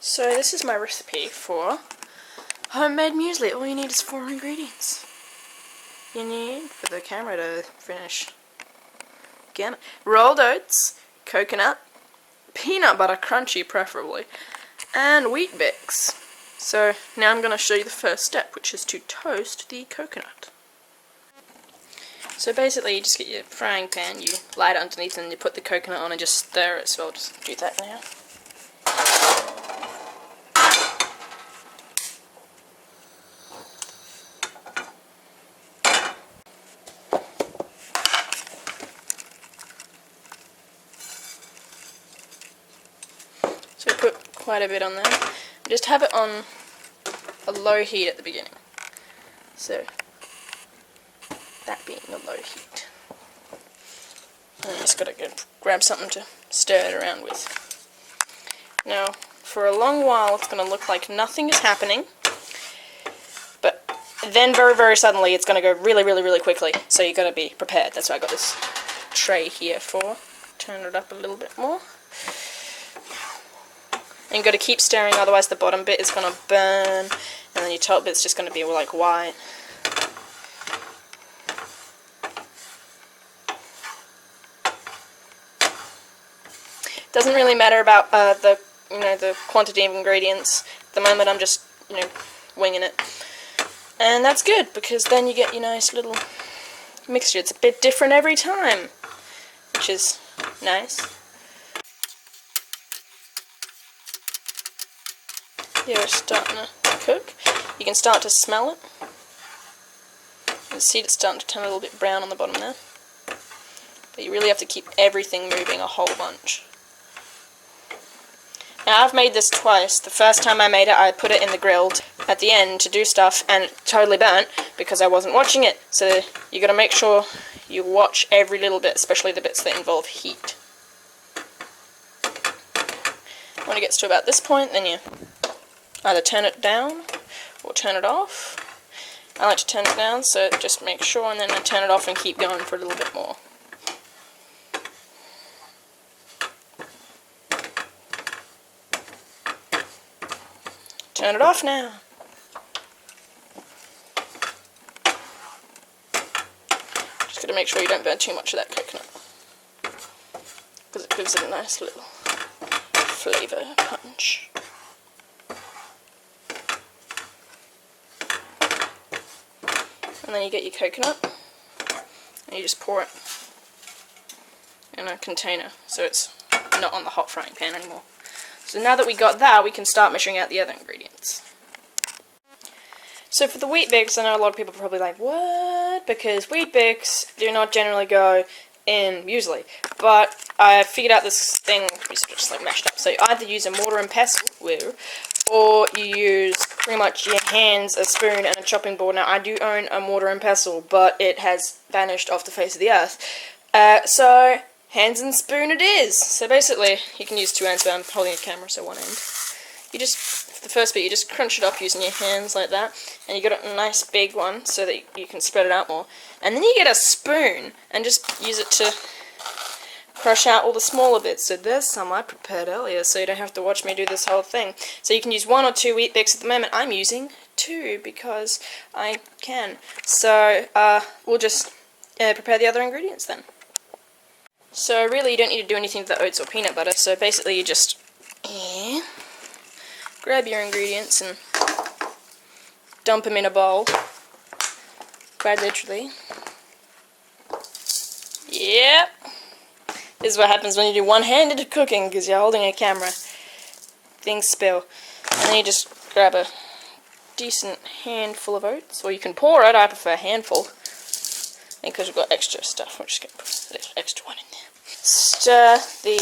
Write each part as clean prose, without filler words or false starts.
So this is my recipe for homemade muesli. All you need is 4 ingredients. You need, for the camera to finish, again, rolled oats, coconut, peanut butter, crunchy preferably, and wheat bix. So now I'm going to show you the first step, which is to toast the coconut. So basically you just get your frying pan, you light it underneath and you put the coconut on and just stir it, so I'll just do that now. So put quite a bit on there. Just have it on a low heat at the beginning. So that being a low heat. And you just gotta go grab something to stir it around with. Now, for a long while it's gonna look like nothing is happening, but then very, very suddenly it's gonna go really, really, really quickly. So you gotta be prepared. That's why I got this tray here for. Turn it up a little bit more. And you've got to keep stirring, otherwise the bottom bit is going to burn, and then your top bit's just going to be like white. Doesn't really matter about the quantity of ingredients. At the moment I'm just winging it, and that's good because then you get your nice little mixture. It's a bit different every time, which is nice. Yeah, it's starting to cook. You can start to smell it. You can see it's starting to turn a little bit brown on the bottom there. But you really have to keep everything moving a whole bunch. Now I've made this twice. The first time I made it, I put it in the grill at the end to do stuff, and it totally burnt because I wasn't watching it. So you got to make sure you watch every little bit, especially the bits that involve heat. When it gets to about this point, then you either turn it down or turn it off. I like to turn it down, so just make sure, and then I turn it off and keep going for a little bit more. Turn it off now. Just got to make sure you don't burn too much of that coconut, because it gives it a nice little flavour punch. And then you get your coconut, and you just pour it in a container, so it's not on the hot frying pan anymore. So now that we got that, we can start measuring out the other ingredients. So for the wheat bix, I know a lot of people are probably like, what? Because wheat bix do not generally go in muesli. But I figured out this thing, it's just like mashed up. So you either use a mortar and pestle, or you use pretty much your hands, a spoon, and a chopping board. Now, I do own a mortar and pestle, but it has vanished off the face of the earth. So, hands and spoon it is. So basically, you can use 2 hands, but I'm holding a camera, so one end. You just, for the first bit, you just crunch it up using your hands like that, and you got a nice big one so that you can spread it out more. And then you get a spoon, and just use it to crush out all the smaller bits. So there's some I prepared earlier, so you don't have to watch me do this whole thing. So you can use 1 or 2 wheat bix. At the moment I'm using 2 because I can. So we'll just prepare the other ingredients then. So really you don't need to do anything with the oats or peanut butter, so basically you just grab your ingredients and dump them in a bowl, quite literally. Yep. This is what happens when you do one-handed cooking, because you're holding a camera. Things spill. And then you just grab a decent handful of oats, or you can pour it. I prefer a handful. And because we've got extra stuff, we're just going to put a little extra one in there. Stir the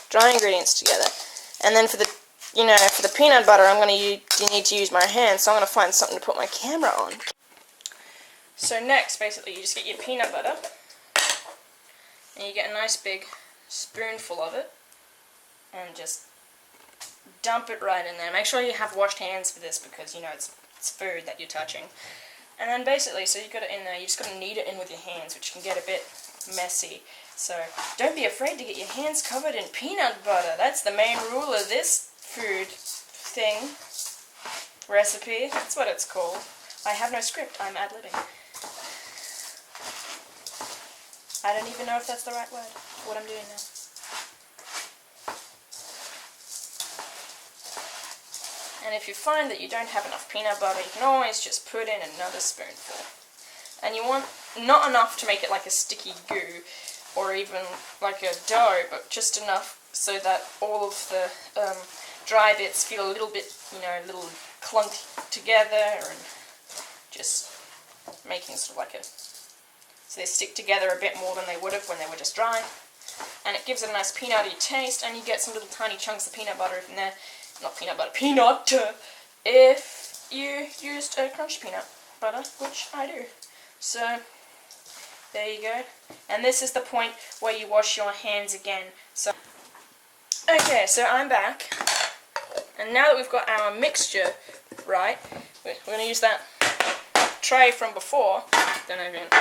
dry ingredients together. And then for the, for the peanut butter, you need to use my hands, so I'm going to find something to put my camera on. So next, basically, you just get your peanut butter, and you get a nice big spoonful of it, and just dump it right in there. Make sure you have washed hands for this, because it's food that you're touching. And then basically, so you got it in there, you just got to knead it in with your hands, which can get a bit messy. So don't be afraid to get your hands covered in peanut butter. That's the main rule of this food thing, recipe, that's what it's called. I have no script, I'm ad-libbing. I don't even know if that's the right word, what I'm doing now. And if you find that you don't have enough peanut butter, you can always just put in another spoonful. And you want not enough to make it like a sticky goo, or even like a dough, but just enough so that all of the dry bits feel a little bit, a little clunked together, and just making sort of like so they stick together a bit more than they would have when they were just dry. And it gives it a nice peanutty taste, and you get some little tiny chunks of peanut butter in there. Not peanut butter, peanut! If you used a crunched peanut butter, which I do. So, there you go. And this is the point where you wash your hands again. So, okay, so I'm back. And now that we've got our mixture right, we're going to use that tray from before. Don't know if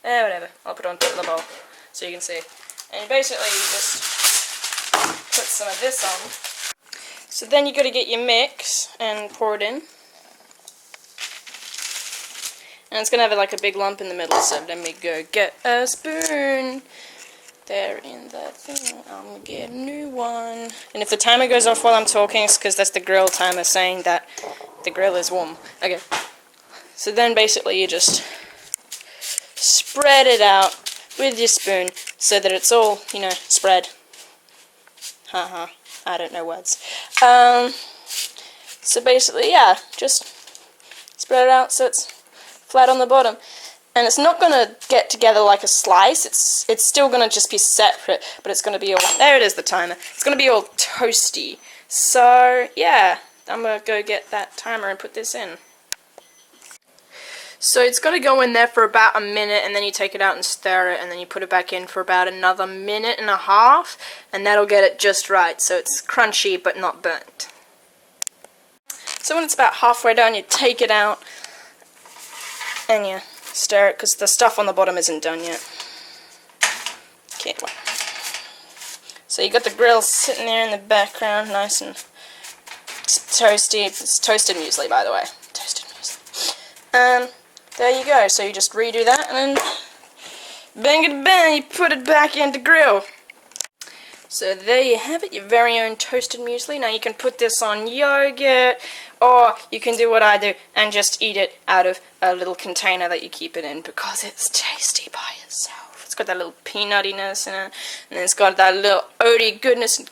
whatever. I'll put it on top of the bowl so you can see. And basically you just put some of this on. So then you got to get your mix and pour it in. And it's going to have like a big lump in the middle, so let me go get a spoon. There in that thing. I'm going to get a new one. And if the timer goes off while I'm talking, it's because that's the grill timer saying that the grill is warm. Okay. So then basically you just spread it out with your spoon so that it's all, spread. Haha. I don't know words. So basically, yeah, just spread it out so it's flat on the bottom. And it's not going to get together like a slice. It's still going to just be separate, but it's going to be all... There it is, the timer. It's going to be all toasty. So, yeah, I'm going to go get that timer and put this in. So it's got to go in there for about a minute, and then you take it out and stir it, and then you put it back in for about another minute and a half, and that'll get it just right, so it's crunchy but not burnt. So when it's about halfway done, you take it out, and you stir it, because the stuff on the bottom isn't done yet. Okay. So you got the grill sitting there in the background, nice and toasty. It's toasted muesli, by the way. Toasted muesli. There you go, so you just redo that, and then bang it bang, you put it back into grill. So there you have it, your very own toasted muesli. Now you can put this on yogurt, or you can do what I do and just eat it out of a little container that you keep it in, because it's tasty by itself. It's got that little peanuttiness in it, and it's got that little oaty goodness and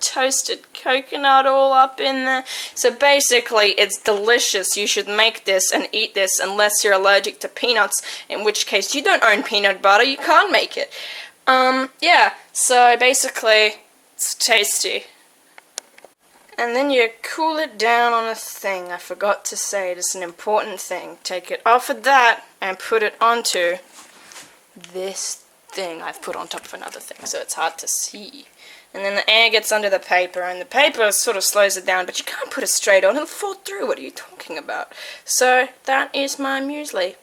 toasted coconut all up in there. So basically, it's delicious. You should make this and eat this unless you're allergic to peanuts, in which case you don't own peanut butter, you can't make it. Yeah, so basically, it's tasty. And then you cool it down on a thing. I forgot to say, it's an important thing. Take it off of that and put it onto this thing I've put on top of another thing, so it's hard to see. And then the air gets under the paper, and the paper sort of slows it down, but you can't put it straight on, it'll fall through. What are you talking about? So that is my muesli.